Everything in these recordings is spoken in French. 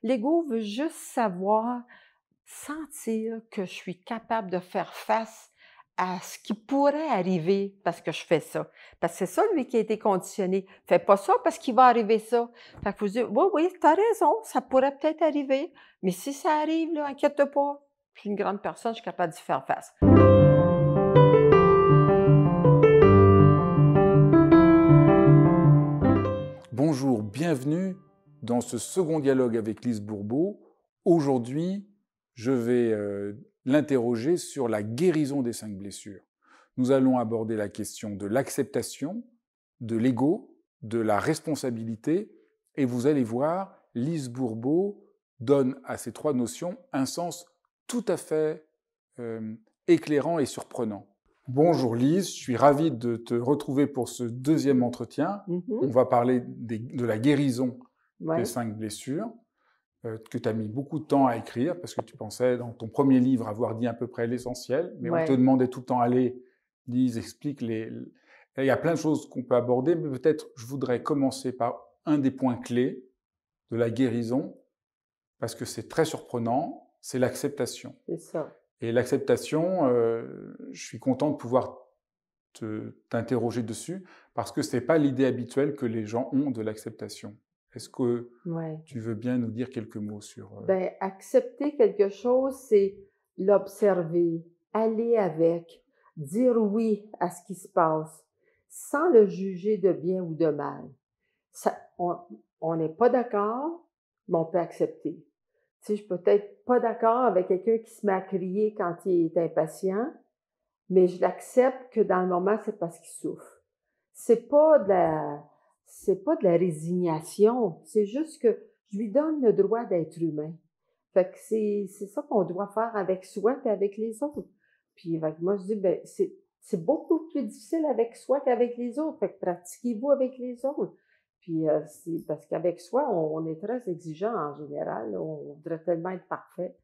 L'ego veut juste savoir, sentir que je suis capable de faire face à ce qui pourrait arriver parce que je fais ça. Parce que c'est ça, lui, qui a été conditionné. Fais pas ça parce qu'il va arriver ça. Fait qu'il faut se dire, oui, oui, tu as raison, ça pourrait peut-être arriver, mais si ça arrive, là, inquiète-toi pas. Je suis une grande personne, je suis capable d'y faire face. Bonjour, bienvenue dans ce second dialogue avec Lise Bourbeau. Aujourd'hui, je vais l'interroger sur la guérison des 5 blessures. Nous allons aborder la question de l'acceptation, de l'ego, de la responsabilité, et vous allez voir, Lise Bourbeau donne à ces 3 notions un sens tout à fait éclairant et surprenant. Bonjour Lise, je suis ravi de te retrouver pour ce deuxième entretien. On va parler de la guérison des Ouais. 5 blessures que tu as mis beaucoup de temps à écrire parce que tu pensais dans ton premier livre avoir dit à peu près l'essentiel, mais on te Ouais. demandait tout le temps, allez, Lise, explique Il y a plein de choses qu'on peut aborder, mais peut-être je voudrais commencer par un des points clés de la guérison parce que c'est très surprenant, c'est l'acceptation. C'est ça. Et l'acceptation, je suis content de pouvoir t'interroger dessus parce que c'est pas l'idée habituelle que les gens ont de l'acceptation. Est-ce que Ouais. tu veux bien nous dire quelques mots sur... Ben, accepter quelque chose, c'est l'observer, aller avec, dire oui à ce qui se passe, sans le juger de bien ou de mal. Ça, on n'est pas d'accord, mais on peut accepter. Tu sais, je peux être pas d'accord avec quelqu'un qui se met à crier quand il est impatient, mais je l'accepte que dans le moment, c'est parce qu'il souffre. C'est pas de la, c'est pas de la résignation. C'est juste que je lui donne le droit d'être humain. Fait que c'est ça qu'on doit faire avec soi et avec les autres. Puis, fait que moi, je dis, ben, c'est beaucoup plus difficile avec soi qu'avec les autres. Fait que pratiquez-vous avec les autres. Puis, c'est parce qu'avec soi, on est très exigeant en général. On voudrait tellement être parfait.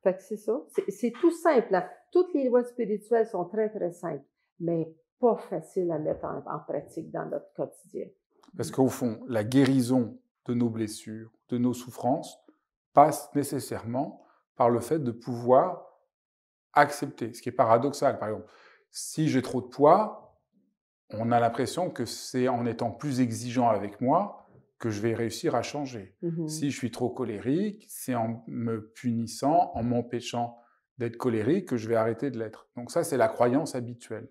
Fait que c'est ça. C'est tout simple, hein. Toutes les lois spirituelles sont très, très simples, mais pas faciles à mettre en pratique dans notre quotidien. Parce qu'au fond, la guérison de nos blessures, de nos souffrances, passe nécessairement par le fait de pouvoir accepter, ce qui est paradoxal. Par exemple, si j'ai trop de poids, on a l'impression que c'est en étant plus exigeant avec moi que je vais réussir à changer. Si je suis trop colérique, c'est en me punissant, en m'empêchant d'être colérique que je vais arrêter de l'être. Donc ça, c'est la croyance habituelle.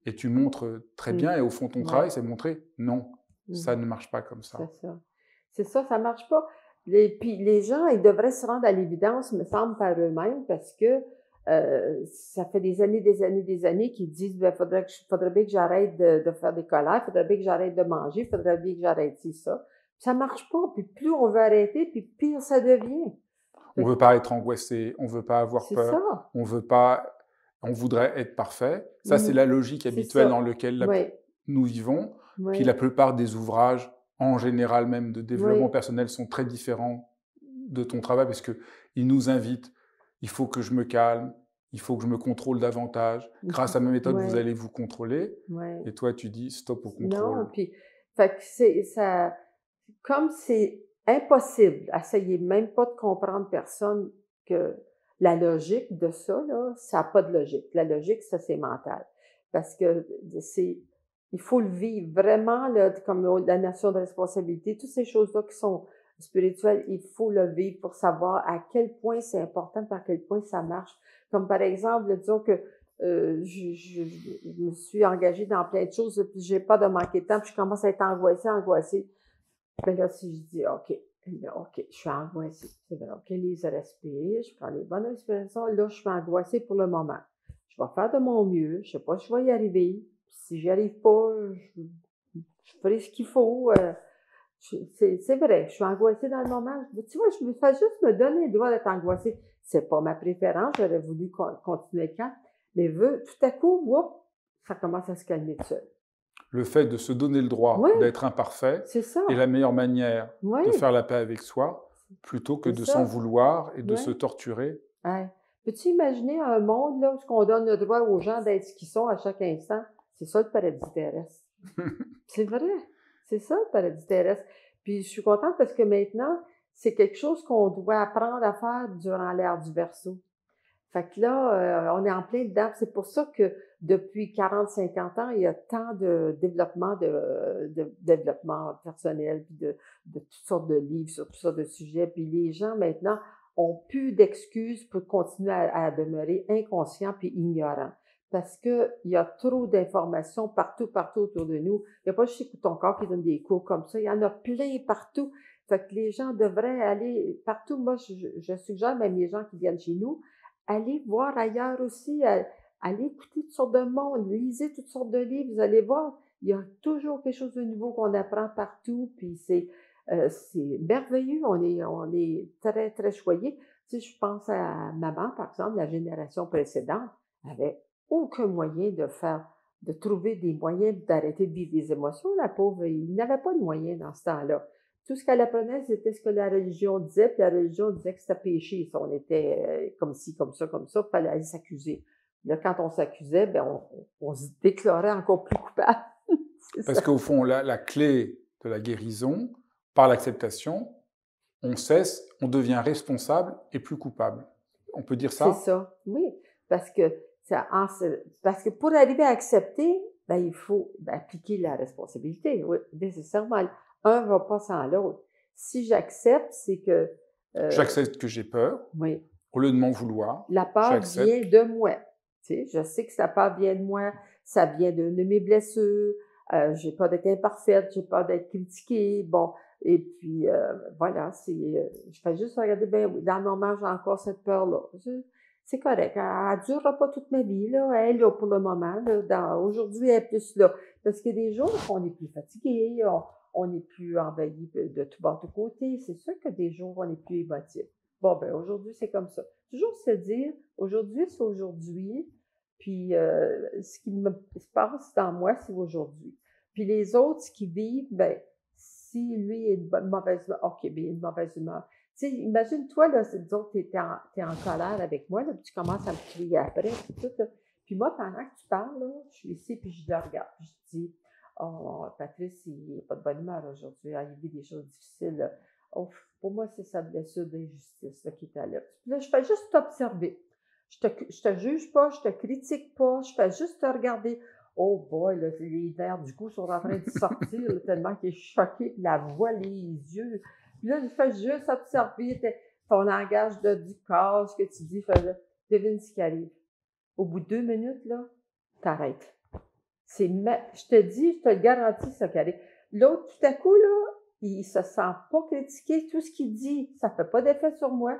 Et tu montres très bien, et au fond, ton travail, Ouais. c'est de montrer non, ça ne marche pas comme C'est ça. ça. C'est ça, ça marche pas. Puis les gens, ils devraient se rendre à l'évidence, me semble, par eux-mêmes, parce que ça fait des années, des années, des années qu'ils disent, ben, faudrait bien que j'arrête de faire des colères, faudrait bien que j'arrête de manger, faudrait bien que j'arrête ça. Puis ça marche pas. Puis plus on veut arrêter, puis pire ça devient. On veut pas être angoissé, on veut pas avoir C'est peur, ça. on veut pas, on voudrait être parfait. Ça, c'est Mhm. la logique C'est habituelle dans ça. laquelle Oui, nous vivons. Puis la oui, plupart des ouvrages, en général même de développement oui. personnel, sont très différents de ton travail parce que ils nous invitent. Il faut que je me calme, il faut que je me contrôle davantage. Grâce à ma méthode, vous Oui, allez vous contrôler. oui. Et toi, tu dis stop au Non, contrôle. puis, fait que c'est ça, comme c'est impossible, essayez même pas de comprendre personne que la logique de ça, là, ça n'a pas de logique. La logique, ça, c'est mental. Parce que il faut le vivre vraiment, là, comme la notion de responsabilité, toutes ces choses-là qui sont spirituelles, il faut le vivre pour savoir à quel point c'est important, à quel point ça marche. Comme par exemple, disons que je me suis engagée dans plein de choses, puis j'ai pas de manquer de temps, puis je commence à être angoissée. Ben là, si je dis, OK, je suis angoissée. C'est vrai, OK, Lise, respire, je prends les bonnes respirations. Là, je suis angoissée pour le moment. Je vais faire de mon mieux. Je sais pas si je vais y arriver. Si j'y arrive pas, je ferai ce qu'il faut. C'est vrai, je suis angoissée dans le moment. Tu vois, je me fais juste me donner le droit d'être angoissée. C'est pas ma préférence, j'aurais voulu continuer le calme. Mais tout à coup, whoop, ça commence à se calmer tout seul. Le fait de se donner le Oui, droit d'être imparfait c'est ça. est la meilleure manière Oui, de faire la paix avec soi, plutôt que c'est de s'en ça. vouloir et de Oui. se torturer. Hein. Peux-tu imaginer un monde là, où on donne le droit aux gens d'être ce qu'ils sont à chaque instant? C'est ça le paradis terrestre. C'est vrai. C'est ça le paradis terrestre. Puis je suis contente parce que maintenant, c'est quelque chose qu'on doit apprendre à faire durant l'ère du Verseau. Fait que là, on est en plein dedans. C'est pour ça que depuis 40-50 ans, il y a tant de développement personnel, puis de toutes sortes de livres sur toutes sortes de sujets. Puis les gens, maintenant, ont plus d'excuses pour continuer à demeurer inconscients puis ignorants. Parce que il y a trop d'informations partout autour de nous. Il n'y a pas juste ton corps qui donne des cours comme ça. Il y en a plein partout. Fait que les gens devraient aller partout. Moi, je suggère même les gens qui viennent chez nous, allez voir ailleurs aussi, allez écouter toutes sortes de monde, lisez toutes sortes de livres, vous allez voir, il y a toujours quelque chose de nouveau qu'on apprend partout, puis c'est merveilleux, on est très, très choyés. Tu sais, je pense à maman, par exemple, la génération précédente, avait aucun moyen de trouver des moyens d'arrêter de vivre des émotions, la pauvre, il n'avait pas de moyens dans ce temps-là. Tout ce qu'elle apprenait, c'était ce que la religion disait, puis la religion disait que c'était péché. Si on était comme ci, comme ça, il fallait aller s'accuser. Là, quand on s'accusait, ben on se déclarait encore plus coupable. Parce qu'au fond, la clé de la guérison, par l'acceptation, on devient responsable et plus coupable. On peut dire ça? C'est ça, oui. Parce que pour arriver à accepter, ben, il faut appliquer la responsabilité, oui, nécessairement. Un va pas sans l'autre. Si j'accepte, c'est que... j'accepte que j'ai peur, oui. Au lieu de m'en vouloir. La peur vient de moi. Tu sais, je sais que la peur vient de moi, ça vient de mes blessures, j'ai peur d'être imparfaite, j'ai peur d'être critiquée, bon, et puis voilà, je fais juste regarder, ben oui, dans le moment, j'ai encore cette peur-là. C'est correct, elle ne durera pas toute ma vie, là, elle est là pour le moment, là, aujourd'hui, elle est plus là. Parce qu'il y a des jours où on est plus fatigué, on est plus envahi de tout bord, de tout côté, c'est sûr que des jours où on est plus émotif. Bon, ben aujourd'hui, c'est comme ça. Toujours se dire, aujourd'hui, c'est aujourd'hui, puis ce qui se passe dans moi, c'est aujourd'hui. Puis les autres, ce qu'ils vivent, ben si lui est une mauvaise humeur, OK, bien, il a une mauvaise humeur. Tu sais, imagine-toi, là, disons que t'es en colère avec moi, là, puis tu commences à me crier après, puis tout, là. Puis moi, pendant que tu parles, là, je suis ici, puis je le regarde, puis je dis, oh, Patrice, il n'a pas de bonne humeur aujourd'hui, il vit des choses difficiles, là. Oh, pour moi, c'est sa blessure d'injustice là, qui est à l'œuvre. Là, je fais juste t'observer. Je te juge pas, je te critique pas, je fais juste te regarder. Oh boy, là, les nerfs du cou sont en train de sortir là, tellement qu'il est choqué, puis la voix, les yeux. Puis là, je fais juste observer ton langage du corps, ce que tu dis. Devine ce qui arrive. Au bout de 2 minutes, là, t'arrêtes. Je te dis, je te le garantis, ça qui arrive. L'autre, tout à coup, là, il se sent pas critiqué. Tout ce qu'il dit, ça fait pas d'effet sur moi.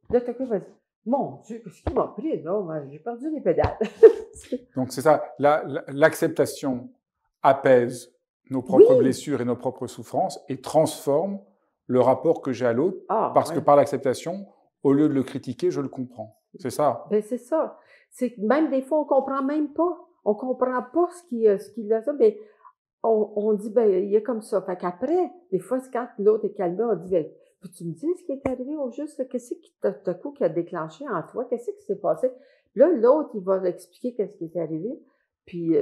Là, tout à coup, il va dire, mon Dieu, qu'est-ce qu'il m'a pris, là? J'ai perdu les pédales. Donc, c'est ça. L'acceptation apaise nos propres blessures et nos propres souffrances et transforme le rapport que j'ai à l'autre parce que par l'acceptation, au lieu de le critiquer, je le comprends. C'est ça? Ben, c'est ça. C'est que même des fois, on comprend même pas. On comprend pas ce qu'il a fait, mais on dit, ben, il est comme ça. Fait qu'après, des fois, c'est quand l'autre est calmé, on dit, ben, peux-tu me dire ce qui est arrivé au juste? Qu'est-ce qui a déclenché en toi? Qu'est-ce qui s'est passé? Là, l'autre, il va expliquer qu'est-ce qui est arrivé. Puis,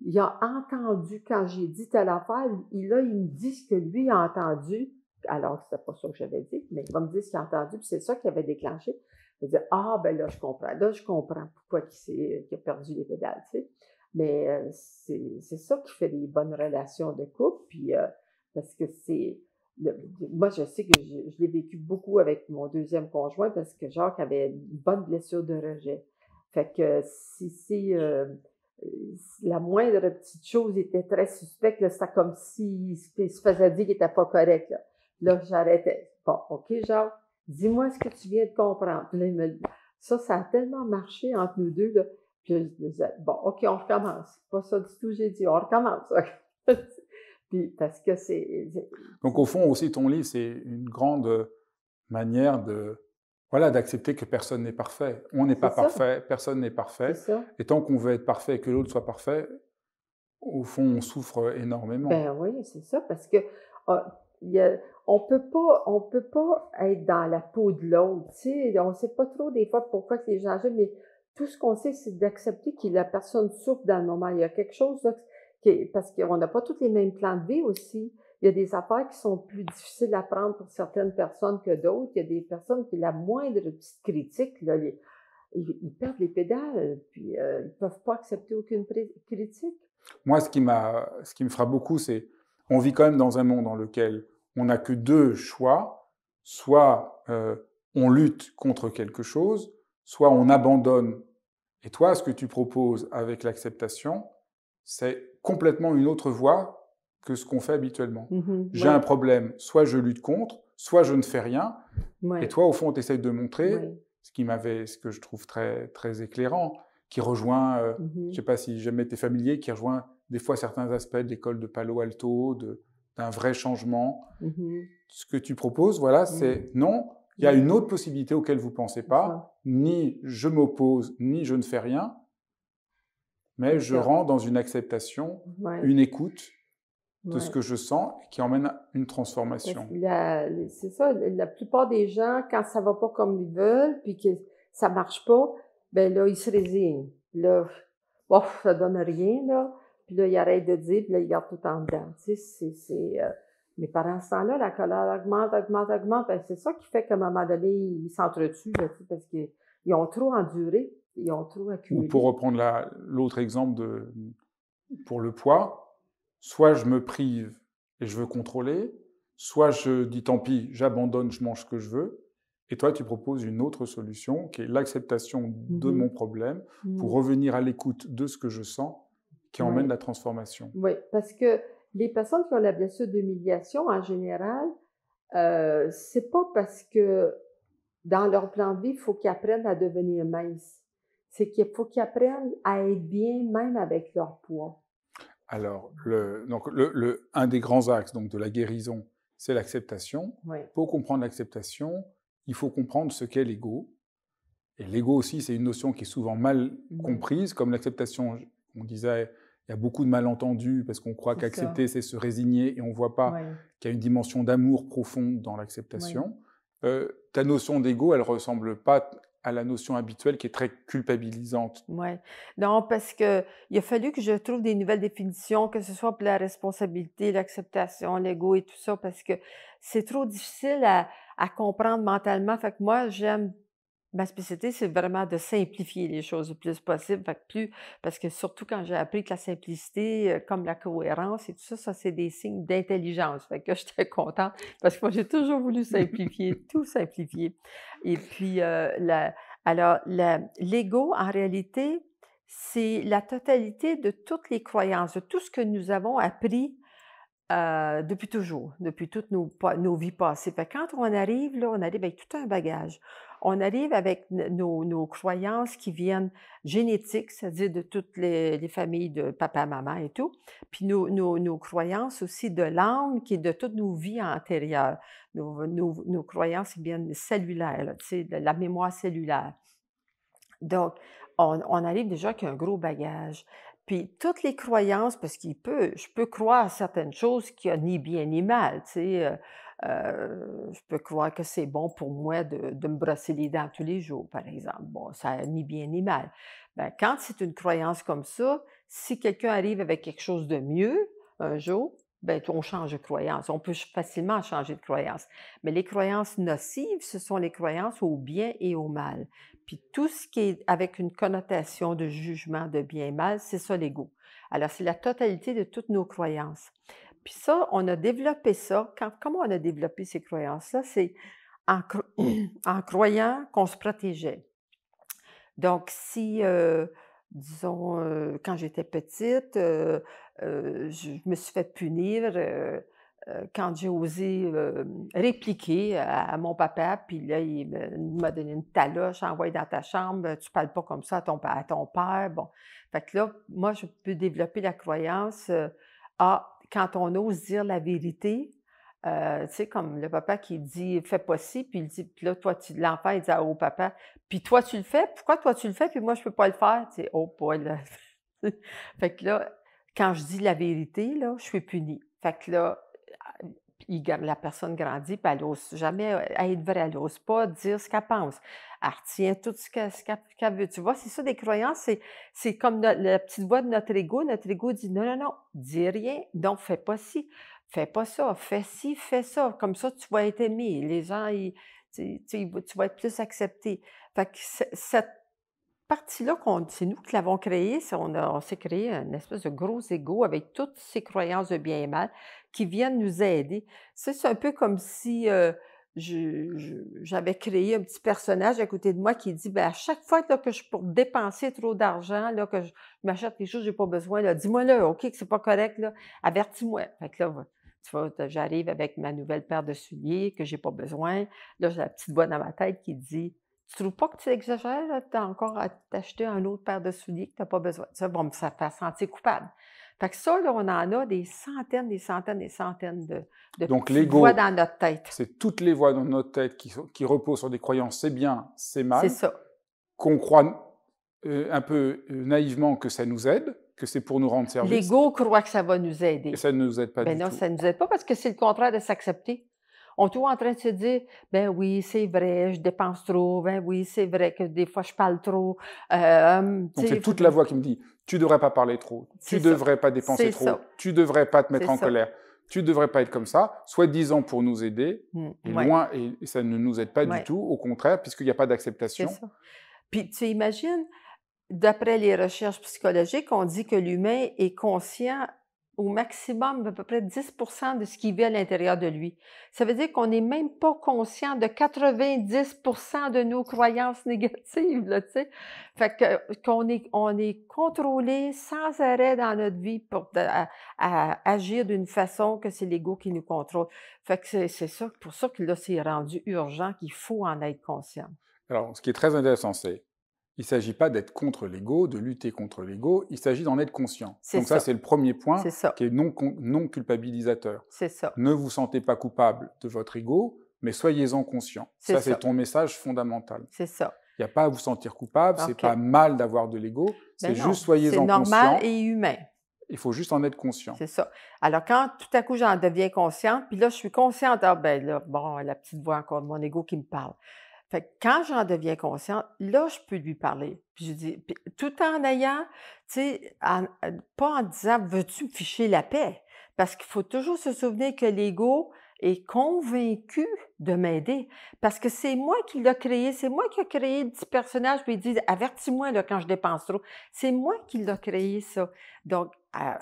il a entendu quand j'ai dit telle affaire. Il me dit ce que lui a entendu. Alors, c'était pas ça que j'avais dit, mais il va me dire ce qu'il a entendu. Puis c'est ça qui avait déclenché. Il va dire, ah, ben là, je comprends. Là, je comprends pourquoi qu'il a perdu les pédales, tu sais. Mais c'est ça qui fait des bonnes relations de couple. Puis, parce que moi, je sais que je l'ai vécu beaucoup avec mon deuxième conjoint parce que Jacques avait une bonne blessure de rejet. Fait que si la moindre petite chose était très suspecte, là, c'était comme s'il se faisait dire qu'il n'était pas correct. Là, j'arrêtais. Bon, OK, Jacques, dis-moi ce que tu viens de comprendre. Là, ça a tellement marché entre nous deux, là. Puis je disais, bon, OK, on recommence. C'est pas ça du tout, j'ai dit, on recommence. Puis parce que Donc, au fond, aussi, ton livre, c'est une grande manière d'accepter que personne n'est parfait. On n'est pas parfait, personne n'est parfait. Et tant qu'on veut être parfait et que l'autre soit parfait, au fond, on souffre énormément. Ben oui, c'est ça, parce que on peut pas être dans la peau de l'autre. Tu sais, on sait pas trop des fois pourquoi les gens agissent, mais tout ce qu'on sait, c'est d'accepter que la personne souffre dans le moment. Il y a quelque chose là, parce qu'on n'a pas tous les mêmes plans de vie aussi. il y a des affaires qui sont plus difficiles à prendre pour certaines personnes que d'autres. Il y a des personnes qui, la moindre petite critique, là, ils perdent les pédales, puis ils ne peuvent pas accepter aucune critique. Moi, ce qui me frappe beaucoup, c'est on vit quand même dans un monde dans lequel on n'a que deux choix. Soit on lutte contre quelque chose, soit on abandonne. Et toi, ce que tu proposes avec l'acceptation, c'est complètement une autre voie que ce qu'on fait habituellement. J'ai un problème, soit je lutte contre, soit je ne fais rien. Et toi, au fond, tu essayes de montrer ce que je trouve très, très éclairant, qui rejoint, je ne sais pas si jamais tu es familier, qui rejoint des fois certains aspects de l'école de Palo Alto, d'un vrai changement. Ce que tu proposes, voilà, c'est non, il y a une autre possibilité auquel vous ne pensez pas, ni je m'oppose, ni je ne fais rien, mais je rentre dans une acceptation, une écoute de ce que je sens qui emmène à une transformation. C'est ça, la plupart des gens, quand ça ne va pas comme ils veulent, puis que ça ne marche pas, ben là, ils se résignent. Là, ça ne donne rien, là. Puis là, ils arrêtent de dire, puis là, ils gardent tout en dedans. Tu sais, mais pendant ce temps-là, la colère augmente. Ben, c'est ça qui fait qu'à un moment donné, ils s'entretuent, là, parce qu'ils ont trop enduré, ils ont trop accumulé. Ou pour reprendre l'autre exemple pour le poids, soit je me prive et je veux contrôler, soit je dis tant pis, j'abandonne, je mange ce que je veux. Et toi, tu proposes une autre solution qui est l'acceptation de mon problème pour revenir à l'écoute de ce que je sens qui emmène la transformation. Oui, parce que les personnes qui ont la blessure d'humiliation, en général, c'est pas parce que dans leur plan de vie, il faut qu'ils apprennent à devenir minces. C'est qu'il faut qu'ils apprennent à être bien même avec leur poids. Alors, un des grands axes donc, de la guérison, c'est l'acceptation. Pour comprendre l'acceptation, il faut comprendre ce qu'est l'ego. Et l'ego aussi, c'est une notion qui est souvent mal comprise. Comme l'acceptation, on disait, il y a beaucoup de malentendus parce qu'on croit qu'accepter, c'est se résigner et on ne voit pas qu'il y a une dimension d'amour profonde dans l'acceptation. Ta notion d'ego, elle ne ressemble pas à la notion habituelle qui est très culpabilisante. Oui. Non, parce qu'il a fallu que je trouve des nouvelles définitions, que ce soit pour la responsabilité, l'acceptation, l'ego et tout ça, parce que c'est trop difficile à comprendre mentalement. Fait que moi, ma spécialité, c'est vraiment de simplifier les choses le plus possible. Fait que parce que surtout quand j'ai appris que la simplicité, comme la cohérence et tout ça, ça, c'est des signes d'intelligence. Fait que j'étais contente parce que moi, j'ai toujours voulu simplifier, tout simplifier. Et puis, l'ego, en réalité, c'est la totalité de toutes les croyances, de tout ce que nous avons appris depuis toujours, depuis toutes nos vies passées. Fait que quand on arrive, là, on arrive avec tout un bagage. On arrive avec nos croyances qui viennent génétiques, c'est-à-dire de toutes les familles de papa, maman et tout. Puis nos croyances aussi de l'âme, qui est de toutes nos vies antérieures. Nos croyances qui viennent cellulaires, là, tu sais, de la mémoire cellulaire. Donc, on arrive déjà avec un gros bagage. Puis toutes les croyances, parce je peux croire à certaines choses qui n'ont ni bien ni mal, tu sais. Je peux croire que c'est bon pour moi de me brosser les dents tous les jours, par exemple. Bon, ça n'a ni bien ni mal. Bien, quand c'est une croyance comme ça, si quelqu'un arrive avec quelque chose de mieux un jour, bien, on change de croyance. On peut facilement changer de croyance. Mais les croyances nocives, ce sont les croyances au bien et au mal. Puis tout ce qui est avec une connotation de jugement de bien et mal, c'est ça l'ego. Alors, c'est la totalité de toutes nos croyances. Puis ça, on a développé ça. Comment on a développé ces croyances-là? C'est en croyant qu'on se protégeait. Donc, si, disons, quand j'étais petite, je me suis fait punir quand j'ai osé répliquer à mon papa, puis là, il m'a donné une taloche, envoyé dans ta chambre, tu parles pas comme ça à ton père. Bon, fait que là, moi, je peux développer la croyance, quand on ose dire la vérité, tu sais, comme le papa qui dit « fais pas ci », puis il dit, puis là, l'enfant, il dit au papa, « puis toi, tu le fais? Pourquoi toi, tu le fais, puis moi, je peux pas le faire? » Tu sais, oh boy, là. Fait que là, quand je dis la vérité, là, je suis punie. Fait que là, la personne grandit, puis elle n'ose jamais être vraie, elle n'ose pas dire ce qu'elle pense. Elle retient tout ce qu'elle veut. Tu vois, c'est ça, des croyances, c'est comme la petite voix de notre ego. Notre ego dit non, non, non, dis rien, donc fais pas ci. fais pas ça, fais ci, fais ça. Comme ça, tu vas être aimé. Les gens, tu vas être plus accepté. Fait que cette partie-là, c'est nous qui l'avons créée. On s'est créé une espèce de gros ego avec toutes ces croyances de bien et mal qui viennent nous aider. C'est un peu comme si j'avais créé un petit personnage à côté de moi qui dit, ben, à chaque fois là, que je pour dépenser trop d'argent, là, que je m'achète des choses que je n'ai pas besoin, là, dis-moi là, OK, que c'est pas correct, là, avertis-moi. Fait que là, tu vois, j'arrive avec ma nouvelle paire de souliers que j'ai pas besoin. Là, j'ai la petite voix dans ma tête qui dit, tu trouves pas que tu exagères, là? Tu as encore à t'acheter un autre paire de souliers que tu n'as pas besoin. Ça va me faire sentir coupable. Fait que ça, là, on en a des centaines, des centaines, des centaines de Donc petites voix l'ego, dans notre tête. c'est toutes les voix dans notre tête qui reposent sur des croyances, c'est bien, c'est C'est mal, ça. qu'on croit un peu naïvement que ça nous aide, que c'est pour nous rendre service, L'ego croit que ça va nous et aider. ça ne nous aide pas Ben du non, tout. ça ne nous aide pas parce que c'est le contraire de s'accepter. On est toujours en train de se dire, ben oui, c'est vrai, je dépense trop, ben oui, c'est vrai que des fois je parle trop. Donc c'est toute la voix qui me dit, tu devrais pas parler trop, tu C'est ça. devrais pas dépenser C'est trop, ça. tu devrais pas te mettre C'est en ça. colère, tu devrais pas être comme ça, soi-disant pour nous aider, et Ouais. loin, et ça ne nous aide pas du Ouais. tout, au contraire, puisqu'il n'y a pas C'est d'acceptation. ça. Puis tu imagines, d'après les recherches psychologiques, on dit que l'humain est conscient au maximum d'à peu près 10% de ce qu'il vit à l'intérieur de lui. Ça veut dire qu'on n'est même pas conscient de 90% de nos croyances négatives, là, tu sais. Fait que on est contrôlé sans arrêt dans notre vie à agir d'une façon que c'est l'ego qui nous contrôle. Fait que c'est ça, pour ça que là, c'est rendu urgent qu'il faut en être conscient. Alors, ce qui est très intéressant, c'est il ne s'agit pas d'être contre l'ego, de lutter contre l'ego, il s'agit d'en être conscient. C'est Donc ça, ça. c'est le premier point C'est ça. qui est non culpabilisateur. C'est ça. Ne vous sentez pas coupable de votre ego, mais soyez-en conscient. C'est Ça, c'est ça. ton message fondamental. C'est ça. Il n'y a pas à vous sentir coupable, c'est OK. pas mal d'avoir de l'ego, c'est Ben non, juste soyez-en c'est normal conscient. et humain. Il faut juste en être conscient. C'est ça. Alors, quand tout à coup, j'en deviens consciente, puis là, je suis consciente, ah ben là, bon, la petite voix encore de mon ego qui me parle. Fait que quand j'en deviens consciente, là, je peux lui parler. Puis je dis, puis tout en ayant, tu sais, pas en disant, veux-tu me ficher la paix? Parce qu'il faut toujours se souvenir que l'ego est convaincu de m'aider. Parce que c'est moi qui l'ai créé, c'est moi qui ai créé le petit personnage, puis il dit, avertis-moi là, quand je dépense trop. C'est moi qui l'ai créé, ça. Donc,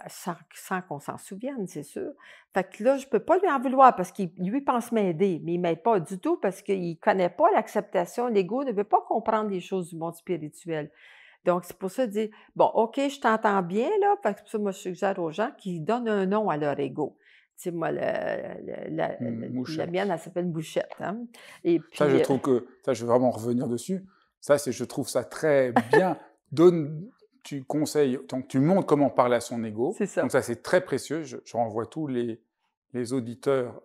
sans qu'on s'en souvienne, c'est sûr. Fait que là, je peux pas lui en vouloir parce qu'il lui pense m'aider, mais il m'aide pas du tout parce qu'il connaît pas l'acceptation. L'ego ne veut pas comprendre les choses du monde spirituel. Donc, c'est pour ça de dire, bon, OK, je t'entends bien, là. Fait que c'est pour ça, moi, je suggère aux gens qui donnent un nom à leur ego. Tu sais, moi, la Mouchette. mienne, elle s'appelle Bouchette, hein. Et puis, Ça, je trouve que, ça, je vais vraiment revenir dessus. Ça, je trouve ça très bien. Tu conseilles, donc tu montres comment parler à son ego. c'est ça. Donc ça, c'est très précieux. Je renvoie tous les auditeurs.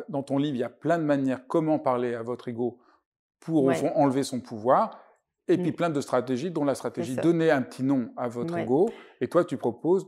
Dans ton livre, il y a plein de manières comment parler à votre ego pour, au Ouais. fond, enlever son pouvoir. Et puis Mm. plein de stratégies, dont la stratégie ça. donner un petit nom à votre Ouais. ego. Et toi, tu proposes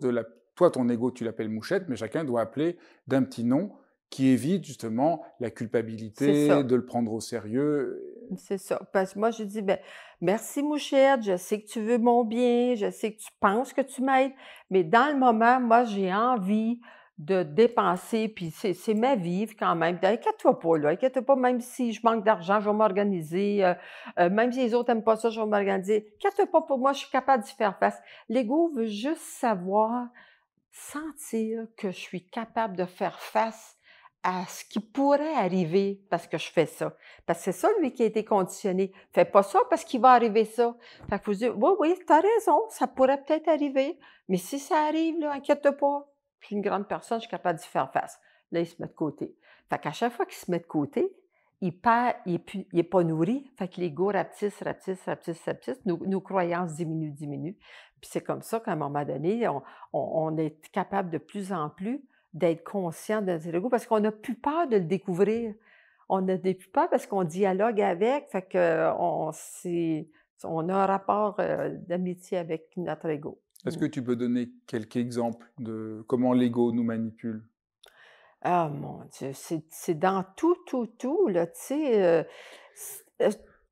toi, ton ego, tu l'appelles Mouchette, mais chacun doit appeler d'un petit nom qui évite justement la C'est culpabilité, ça. de le prendre au sérieux. C'est ça. Parce que moi, je dis, ben, merci Mouchette, je sais que tu veux mon bien, je sais que tu penses que tu m'aides, mais dans le moment, moi, j'ai envie de dépenser, puis c'est ma vie quand même. Inquiète-toi pas, là, inquiète-toi pas, même si je manque d'argent, je vais m'organiser. Même si les autres n'aiment pas ça, je vais m'organiser. Inquiète-toi pas pour moi, je suis capable d'y faire face. L'ego veut juste savoir, sentir que je suis capable de faire face à ce qui pourrait arriver parce que je fais ça. Parce que c'est ça, lui, qui a été conditionné. Fais pas ça parce qu'il va arriver ça. Fait qu'il faut se dire, oui, oui, t'as raison, ça pourrait peut-être arriver, mais si ça arrive, là, inquiète-toi pas. Je suis une grande personne, je suis capable d'y faire face. Là, il se met de côté. Fait qu'à chaque fois qu'il se met de côté, il est pas nourri. Fait que l'ego rapetisse, rapetisse, rapetisse, rapetisse. Nos croyances diminuent. Puis c'est comme ça qu'à un moment donné, on est capable de plus en plus d'être conscient de notre ego parce qu'on n'a plus peur de le découvrir. On n'a plus peur parce qu'on dialogue avec, fait qu'on on a un rapport d'amitié avec notre ego. Est-ce que tu peux donner quelques exemples de comment l'ego nous manipule? Ah mon Dieu, c'est dans tout, là, tu sais,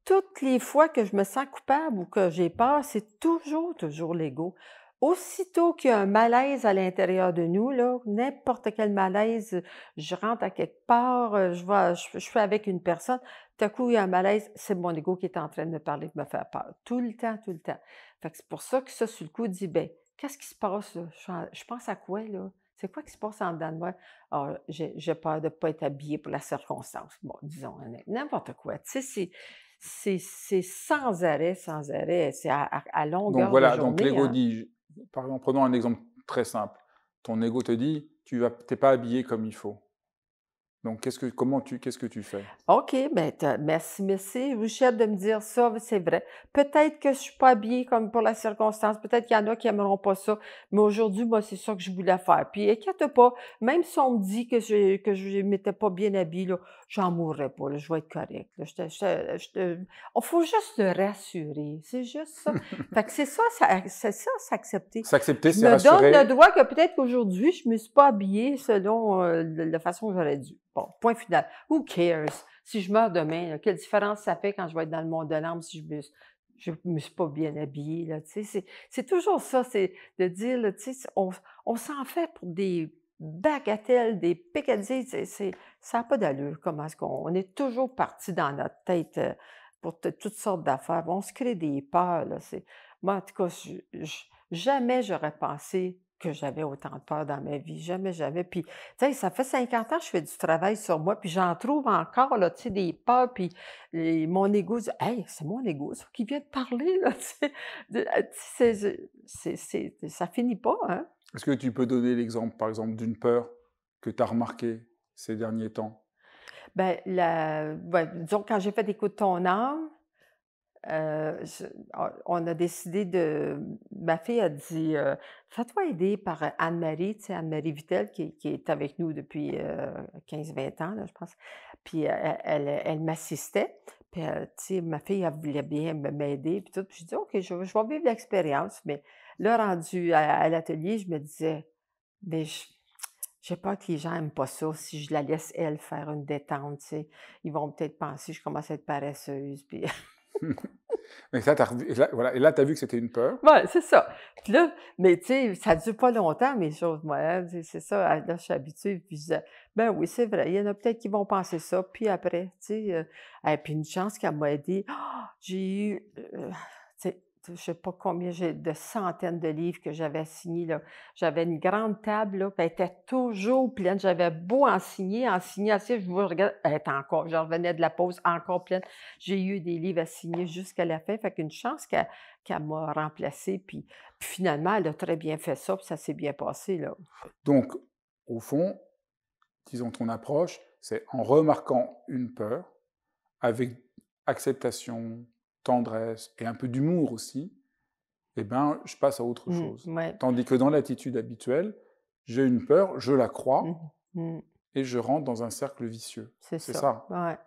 toutes les fois que je me sens coupable ou que j'ai peur, c'est toujours l'ego. Aussitôt qu'il y a un malaise à l'intérieur de nous, là, n'importe quel malaise, je rentre à quelque part, je suis avec une personne, tout à coup, il y a un malaise, c'est mon ego qui est en train de me parler, de me faire peur. Tout le temps, tout le temps. Fait que c'est pour ça que ça, sur le coup, dit, ben, qu'est-ce qui se passe, là? Je pense à quoi, là? C'est quoi qui se passe en dedans de moi? Ah, j'ai peur de ne pas être habillée pour la circonstance. Bon, disons, n'importe quoi. Tu sais, c'est sans arrêt. C'est à Donc longueur de voilà, donc journée, l'ego hein? dit, par exemple, prenons un exemple très simple. Ton ego te dit, t'es pas habillé comme il faut. Donc qu'est-ce que tu fais? OK, ben, merci, Rouchette, de me dire ça, c'est vrai. Peut-être que je suis pas habillée comme pour la circonstance, peut-être qu'il y en a qui aimeront pas ça, mais aujourd'hui, moi, c'est ça que je voulais faire. Puis inquiète pas, même si on me dit que je m'étais pas bien habillée, là, j'en mourrais pas, là, je vais être correcte, là. On faut juste le rassurer, c'est juste ça. Fait que c'est ça, s'accepter. S'accepter, Je c'est me donne le rassurer. droit que peut-être qu'aujourd'hui, je me suis pas habillée selon, la façon que j'aurais dû. Bon, point final. Who cares? Si je meurs demain, là, quelle différence ça fait quand je vais être dans le monde de l'âme si je me suis pas bien habillée, là, tu sais? C'est toujours ça, c'est de dire, là, tu sais, on s'en fait pour des bagatelles, des picadilles, ça n'a pas d'allure, comment est-ce qu'on est toujours parti dans notre tête, pour toutes sortes d'affaires. On se crée des peurs, là, moi, en tout cas, jamais j'aurais pensé que j'avais autant de peur dans ma vie, jamais, jamais. Puis, tu sais, ça fait 50 ans que je fais du travail sur moi, puis j'en trouve encore, là, tu sais, des peurs, puis mon ego dit: «Hey, c'est mon ego, ça, qui vient de parler, là», tu sais? Ça finit pas, hein? Est-ce que tu peux donner l'exemple, par exemple, d'une peur que tu as remarquée ces derniers temps? Ben, disons, quand j'ai fait «Écoute ton âme», je on a décidé ma fille a dit, «Fais-toi aider par Anne-Marie», tu sais, Anne-Marie Vittel qui est avec nous depuis, 15-20 ans, là, je pense. Puis elle m'assistait, puis, tu sais, ma fille, elle voulait bien m'aider puis tout. Puis j'ai dit: «OK, je vais vivre l'expérience», mais là, rendue à l'atelier, je me disais: «Beh, j'ai peur que les gens aiment pas ça si je la laisse, elle, faire une détente, tu sais. Ils vont peut-être penser que je commence à être paresseuse», puis Mais ça, voilà, et là, tu as vu que c'était une peur. ouais, c'est ça. Puis là, mais tu sais, ça dure pas longtemps, mes choses, moi, hein, c'est ça. Là, je suis habituée, puis je disais: «Ben oui, c'est vrai, il y en a peut-être qui vont penser ça». Puis après, tu sais, et puis une chance qu'elle m'a aidée. Ah! J'ai eu, tu sais, je sais pas combien j'ai de centaines de livres que j'avais signés, là. J'avais une grande table, là, puis elle était toujours pleine. J'avais beau en signer, assez, je vous regarde, elle était encore, je revenais de la pause, encore pleine. J'ai eu des livres à signer jusqu'à la fin, fait qu'une chance qu'elle m'a remplacée, puis finalement, elle a très bien fait ça, puis ça s'est bien passé, là. Donc, au fond, disons, ton approche, c'est en remarquant une peur, avec acceptation, tendresse et un peu d'humour aussi, eh ben, je passe à autre chose. Ouais. Tandis que dans l'attitude habituelle, j'ai une peur, je la Mmh crois mh. et je rentre dans un cercle vicieux. C'est C'est ça, ça. ouais.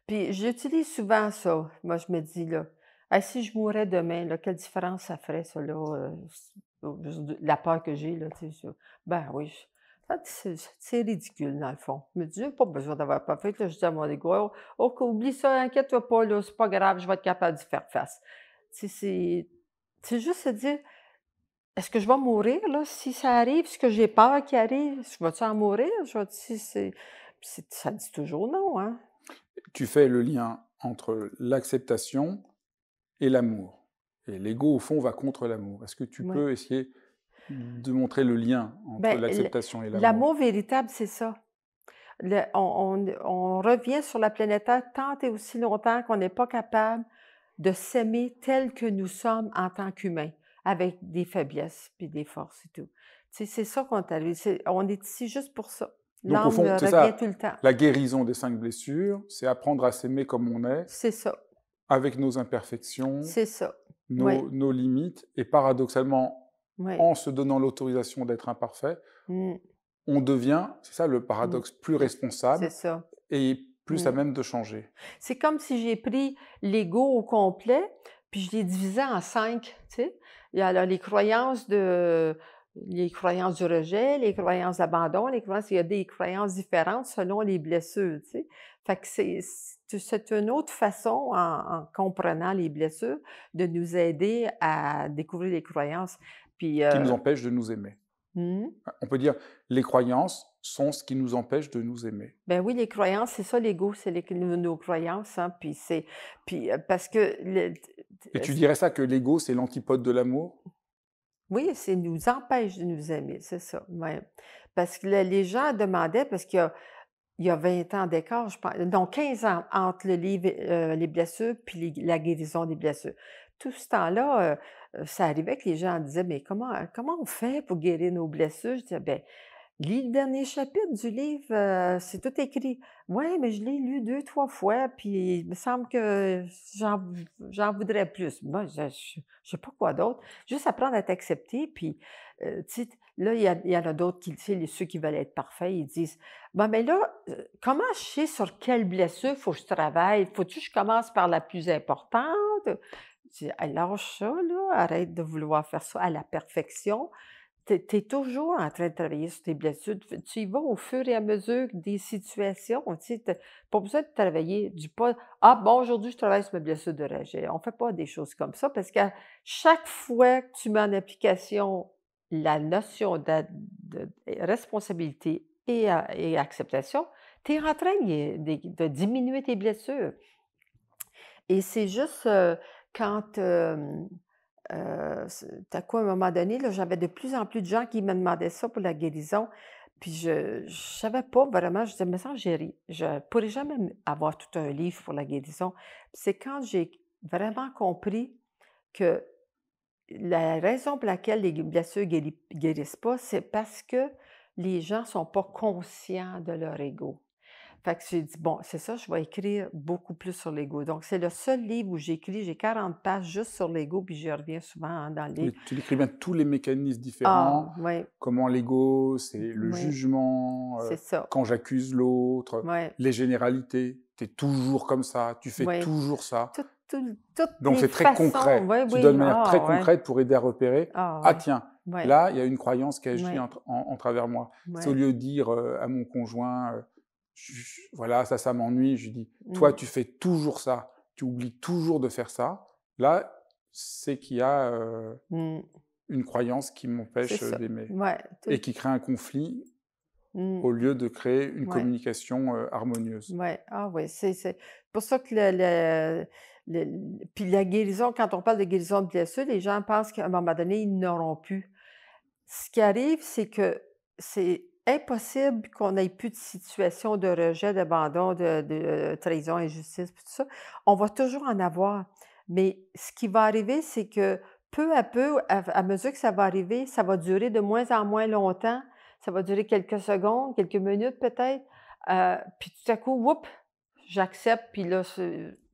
Puis j'utilise souvent ça. Moi, je me dis, là: «Hey, si je mourais demain, là, quelle différence ça ferait ça, là, la peur que j'ai, là», tu sais, ça. Ben oui, c'est ridicule, dans le fond. Je me dis: «J'ai pas besoin d'avoir peur». Fait que là, je dis à mon ego: «Oh, oublie ça, inquiète-toi pas, là, c'est pas grave, je vais être capable d'y faire face». Tu sais, c'est juste se dire: «Est-ce que je vais mourir, là, si ça arrive, ce que j'ai peur qui arrive? Je vais-tu en mourir?» Je vais si ça dit toujours non, hein? Tu fais le lien entre l'acceptation et l'amour. Et l'ego, au fond, va contre l'amour. Est-ce que tu Ouais. peux essayer de montrer le lien entre Ben, l'acceptation et l'amour? l'amour véritable, c'est ça. On revient sur la planète Terre tant et aussi longtemps qu'on n'est pas capable de s'aimer tel que nous sommes en tant qu'humains, avec des faiblesses puis des forces et tout. Tu sais, c'est ça qu'on est arrivé, on est ici juste pour ça. Donc, au L'âme fond, c'est revient tout ça, le temps. la guérison des 5 blessures, c'est apprendre à s'aimer comme on est, C'est ça, avec nos imperfections, c'est ça. Oui, nos limites, et paradoxalement, oui. en se donnant l'autorisation d'être imparfait, Mmh. on devient, c'est ça le Mmh. paradoxe, plus C'est responsable ça. et plus à Mmh. même de changer. C'est comme si j'ai pris l'ego au complet, puis je l'ai divisé en 5, tu sais? Il y a là les croyances du rejet, les croyances d'abandon, il y a des croyances différentes selon les blessures, tu sais? Fait que c'est une autre façon, en comprenant les blessures, de nous aider à découvrir les croyances. Puis, qui nous empêchent de nous aimer. On peut dire les croyances sont ce qui nous empêche de nous aimer. ben oui, les croyances, c'est ça l'ego, c'est nos croyances, hein, parce que Et tu dirais ça que l'ego, c'est l'antipode de l'amour? oui, c'est nous empêche de nous aimer, c'est ça, ouais. Parce que les gens demandaient parce qu'il y a 20 ans d'écart, je pense non 15 ans entre le livre, Les blessures puis la guérison des blessures. Tout ce temps-là, ça arrivait que les gens disaient: «Mais comment on fait pour guérir nos blessures?» Je disais: «Ben, lis le dernier chapitre du livre, c'est tout écrit». «Ouais, mais je l'ai lu 2, 3 fois, puis il me semble que j'en voudrais plus». Moi, je sais pas quoi d'autre. Juste apprendre à t'accepter, puis, tu sais, là, il y en a d'autres qui, tu sais, ceux qui veulent être parfaits, ils disent: «Bon, mais là, comment je sais sur quelle blessure faut que je travaille? Faut-tu que je commence par la plus importante?» Je dis: «Hey, lâche ça, là, arrête de vouloir faire ça à la perfection». Tu es toujours en train de travailler sur tes blessures. Tu y vas au fur et à mesure des situations, tu sais, tu pas besoin de travailler du pas: «Ah bon, aujourd'hui, je travaille sur mes blessures de rejet». On fait pas des choses comme ça parce qu'à chaque fois que tu mets en application la notion de responsabilité et acceptation, tu es en train de diminuer tes blessures et c'est juste, quand, tout à coup, à un moment donné, là, j'avais de plus en plus de gens qui me demandaient ça pour la guérison. Puis je savais pas vraiment, je disais: «Mais ça, je pourrais jamais avoir tout un livre pour la guérison». Puis c'est quand j'ai vraiment compris que la raison pour laquelle les blessures guérissent pas, c'est parce que les gens sont pas conscients de leur ego. Fait que j'ai dit: «Bon, c'est ça, je vais écrire beaucoup plus sur l'ego». Donc c'est le seul livre où j'écris, j'ai 40 pages juste sur l'ego, puis j'y reviens souvent, hein, dans le livre. Et tu décris bien tous les mécanismes différents, Ah, oui, comment l'ego, c'est le oui, jugement, c'est ça. quand j'accuse l'autre, Oui, les généralités. Tu es toujours comme ça, tu fais oui. toujours ça. Toutes Donc les c'est très façons, concret. oui, Tu donnes oui, de manière très ah ouais, concrète pour aider à repérer: ah «Ah ouais, tiens, ouais, là, il y a une croyance qui agit ouais, en travers moi». C'est au ouais. lieu de dire, à mon conjoint, voilà, ça m'ennuie, je lui dis: «Toi, Mmh, tu fais toujours ça, tu oublies toujours de faire ça». Là, c'est qu'il y a, mmh, une croyance qui c'est m'empêche, ça. d'aimer Ouais, et qui crée un conflit mmh, au lieu de créer une ouais. communication, harmonieuse. Ouais, ah oui, c'est pour ça que puis la guérison, quand on parle de guérison de blessures, les gens pensent qu'à un moment donné, ils n'auront plus. Ce qui arrive, c'est que c'est impossible qu'on ait plus de situation de rejet, d'abandon, de trahison, injustice, puis tout ça. On va toujours en avoir. Mais ce qui va arriver, c'est que peu à peu, à mesure que ça va arriver, ça va durer de moins en moins longtemps. Ça va durer quelques secondes, quelques minutes peut-être. Puis tout à coup, whoop, j'accepte, puis là,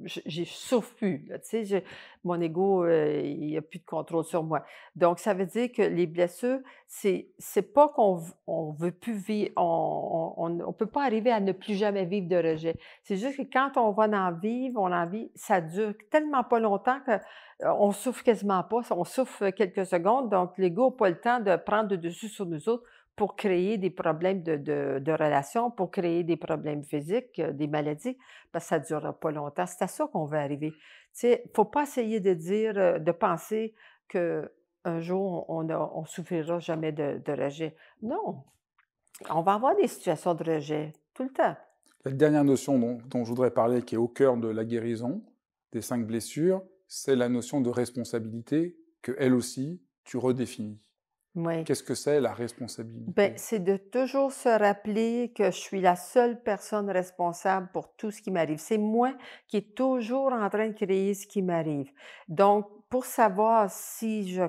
je souffre plus, là, tu sais, mon ego, il a plus de contrôle sur moi. Donc ça veut dire que les blessures, c'est pas on veut plus vivre, on peut pas arriver à ne plus jamais vivre de rejet. C'est juste que quand on va en vivre, on en vit, ça dure tellement pas longtemps que, on souffre quasiment pas, on souffre quelques secondes, donc l'ego a pas le temps de prendre le dessus sur nous autres pour créer des problèmes de relations, pour créer des problèmes physiques, des maladies, parce que ça ne durera pas longtemps. C'est à ça qu'on veut arriver. Tu sais, faut pas essayer de dire, de penser qu'un jour on souffrira jamais de rejet. Non, on va avoir des situations de rejet tout le temps. La dernière notion dont je voudrais parler, qui est au cœur de la guérison des 5 blessures, c'est la notion de responsabilité que, elle aussi, tu redéfinis. Oui. Qu'est-ce que c'est la Ben, responsabilité? c'est de toujours se rappeler que je suis la seule personne responsable pour tout ce qui m'arrive. C'est moi qui est toujours en train de créer ce qui m'arrive. Donc, pour savoir si je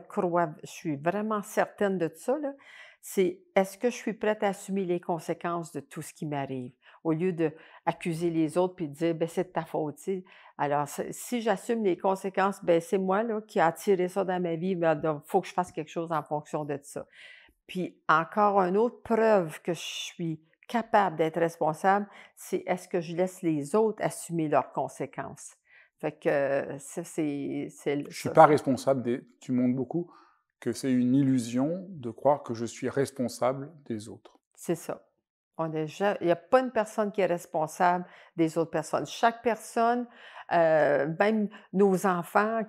suis vraiment certaine de ça, là, c'est est-ce que je suis prête à assumer les conséquences de tout ce qui m'arrive? Au lieu de accuser les autres puis de dire, ben, c'est de ta faute, tu sais. Alors, si j'assume les conséquences, ben, c'est moi, là, qui a attiré ça dans ma vie, ben, donc, faut que je fasse quelque chose en fonction de ça. Puis encore une autre preuve que je suis capable d'être responsable, c'est est-ce que je laisse les autres assumer leurs conséquences? Fait que ça, c'est Je suis ça, pas responsable des tu montres beaucoup que c'est une illusion de croire que je suis responsable des autres. c'est ça. Il n'y a pas une personne qui est responsable des autres personnes. Chaque personne, même nos enfants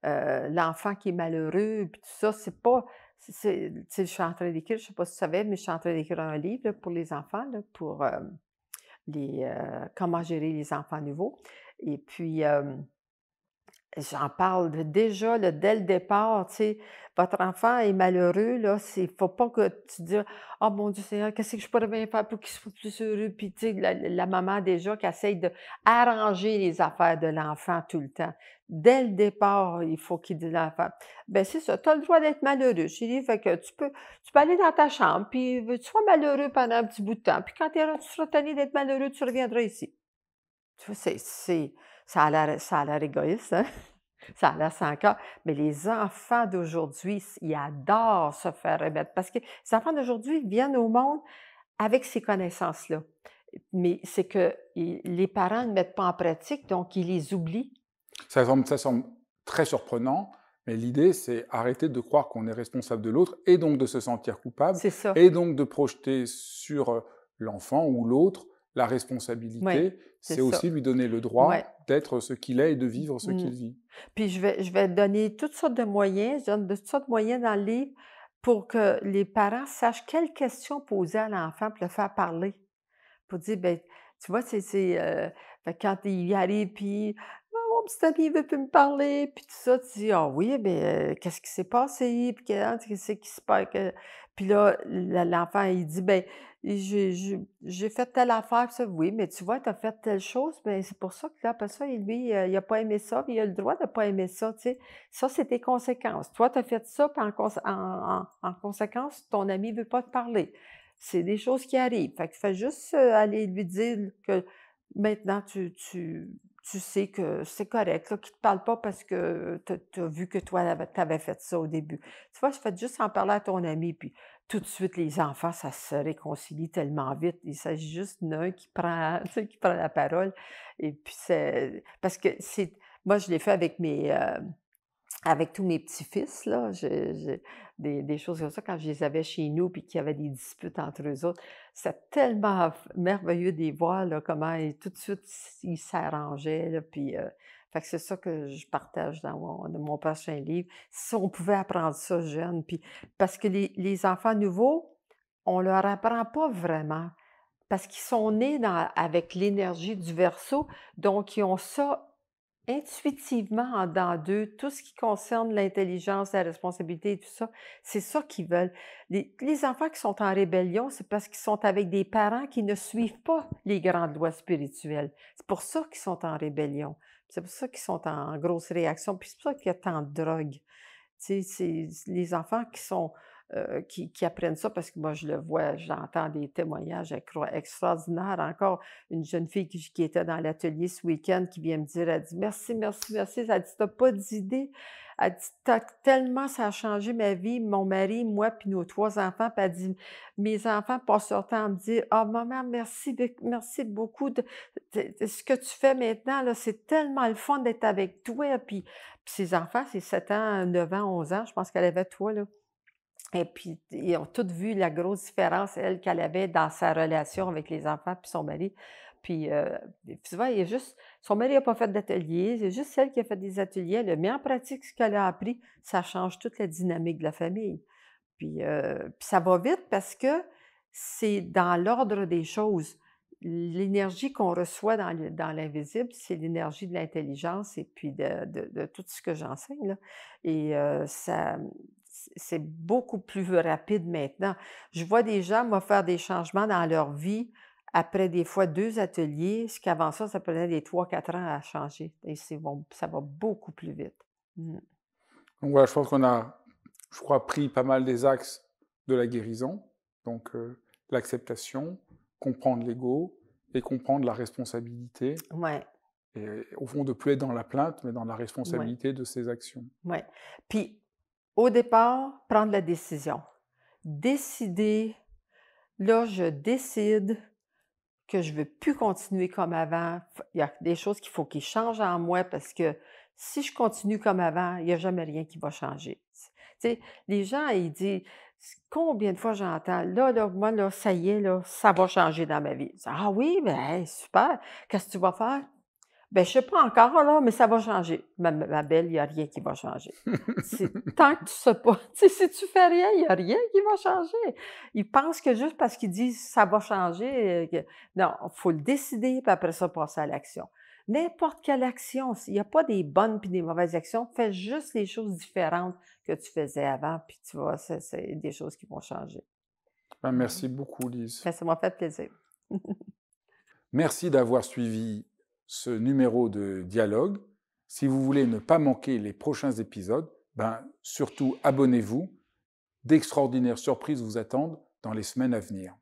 l'enfant qui est malheureux, puis tout ça, c'est pas tu sais, je suis en train d'écrire, je sais pas si tu savais, mais je suis en train d'écrire un livre là, pour les enfants, là, pour, comment gérer les enfants nouveaux et puis, j'en parle déjà là, dès le départ, tu sais, votre enfant est malheureux, là, faut pas que tu dises: «Oh mon Dieu Seigneur, qu'est-ce que je pourrais bien faire pour qu'il soit plus heureux?» Puis tu sais, la maman déjà qui essaye d'arranger les affaires de l'enfant tout le temps. Dès le départ, il faut qu'il dise à l'enfant: «Ben c'est ça, tu as le droit d'être malheureux chérie, fait que tu peux aller dans ta chambre, puis tu sois malheureux pendant un petit bout de temps, puis quand tu seras tanné d'être malheureux, tu reviendras ici». Tu vois, ça a l'air égoïste, hein? Ça a l'air sans cœur, mais les enfants d'aujourd'hui, ils adorent se faire remettre parce que les enfants d'aujourd'hui viennent au monde avec ces connaissances-là. Mais c'est que les parents ne mettent pas en pratique, donc ils les oublient. Ça semble très surprenant, mais l'idée, c'est arrêter de croire qu'on est responsable de l'autre et donc de se sentir coupable C'est ça. et donc de projeter sur l'enfant ou l'autre la Oui, responsabilité. c'est C'est ça. aussi lui donner le Ouais. droit d'être ce qu'il est et de vivre ce Mmh. qu'il vit. Puis je vais donner toutes sortes de moyens, je donne de toutes sortes de moyens dans le livre pour que les parents sachent quelles questions poser à l'enfant pour le faire parler. Pour dire, ben, tu vois, fait que quand il arrive, puis «Oh, mon petit ami, il veut plus me parler», puis tout ça, tu dis: «Ah oui, ben, qu'est-ce qui s'est passé? Puis qu'est-ce qui se passe?» Puis là, l'enfant, il dit: «Ben, j'ai fait telle affaire», puis ça. «Oui, mais tu vois, tu as fait telle chose, ben, c'est pour ça que là, après ça, lui, il a pas aimé ça, puis il a le droit de pas aimer ça, tu sais. Ça, c'est tes conséquences. Toi, tu as fait ça, puis en conséquence, ton ami veut pas te parler». C'est des choses qui arrivent. Fait que fais juste, aller lui dire que maintenant tu sais que c'est correct, là, qu'il ne te parle pas parce que tu as vu que toi, tu avais fait ça au début. Tu vois, fais juste en parler à ton ami, puis tout de suite, les enfants, ça se réconcilie tellement vite. Il s'agit juste d'un qui prend, tu sais, qui prend la parole et puis c'est parce que c'est moi, je l'ai fait avec tous mes petits-fils, là, j'ai des choses comme ça, quand je les avais chez nous puis qu'il y avait des disputes entre eux autres, c'est tellement merveilleux de les voir, là, comment tout de suite, ils s'arrangeaient, là, puis, fait que c'est ça que je partage dans mon prochain livre. Si on pouvait apprendre ça jeune, puis parce que les enfants nouveaux, on leur apprend pas vraiment, parce qu'ils sont nés avec l'énergie du Verseau, donc ils ont ça intuitivement en dedans d'eux, tout ce qui concerne l'intelligence, la responsabilité et tout ça, c'est ça qu'ils veulent. Les enfants qui sont en rébellion, c'est parce qu'ils sont avec des parents qui ne suivent pas les grandes lois spirituelles. C'est pour ça qu'ils sont en rébellion. C'est pour ça qu'ils sont en grosse réaction. Puis c'est pour ça qu'il y a tant de drogue. Tu sais, c'est les enfants qui sont, qui apprennent ça parce que moi je le vois, j'entends des témoignages extraordinaires. Encore une jeune fille qui était dans l'atelier ce week-end qui vient me dire, elle dit: «Merci, merci, merci». Elle dit: «Tu pas d'idée». Elle dit: Tellement ça a changé ma vie, mon mari, moi puis nos 3 enfants». Puis elle dit: «Mes enfants passent leur temps à me dire: "Ah maman, merci beaucoup de ce que tu fais maintenant là, c'est tellement le fun d'être avec toi». Puis ses enfants, c'est 7 ans, 9 ans, 11 ans, je pense qu'elle avait toi, là. Et puis, ils ont toutes vu la grosse différence, elle, qu'elle avait dans sa relation avec les enfants puis son mari. Puis, tu vois, il y a juste son mari n'a pas fait d'atelier, c'est juste elle qui a fait des ateliers. Elle a mis en pratique ce qu'elle a appris. Ça change toute la dynamique de la famille. Puis ça va vite parce que c'est dans l'ordre des choses. L'énergie qu'on reçoit dans l'invisible, c'est l'énergie de l'intelligence et puis de tout ce que j'enseigne, là. Et c'est beaucoup plus rapide maintenant. Je vois des gens, moi, faire des changements dans leur vie après des fois 2 ateliers, ce qu'avant ça, ça prenait des 3-4 ans à changer et ça va beaucoup plus vite. Mmh. Donc voilà, je pense qu'on a, je crois, pris pas mal des axes de la guérison. Donc l'acceptation, comprendre l'ego et comprendre la responsabilité. Ouais, Et au fond, de plus être dans la plainte, mais dans la ouais, responsabilité de ses actions. ouais. Puis au départ, prendre la décision. Décider, là, je décide que je ne veux plus continuer comme avant. Il y a des choses qu'il faut qu'ils changent en moi parce que si je continue comme avant, il n'y a jamais rien qui va changer. Tu sais, les gens, ils disent, combien de fois j'entends, là, moi, là, ça y est, là, ça va changer dans ma vie. Je dis, ah oui, ben, hey, super. Qu'est-ce que tu vas faire? Ben, je sais pas encore, là, mais ça va changer. Ma belle, il y a rien qui va changer. Tant que tu sais pas, tu sais, si tu fais rien, il y a rien qui va changer. Ils pensent que juste parce qu'ils disent: «Ça va changer», que non, faut le décider, puis après ça, passer à l'action. N'importe quelle action, il y a pas des bonnes puis des mauvaises actions. Fais juste les choses différentes que tu faisais avant, puis tu vois, c'est des choses qui vont changer. Ben, Mmh. merci beaucoup, Lise. Ben, ça m'a fait plaisir. Merci d'avoir suivi ce numéro de dialogue. Si vous voulez ne pas manquer les prochains épisodes, ben, surtout abonnez-vous. D'extraordinaires surprises vous attendent dans les semaines à venir.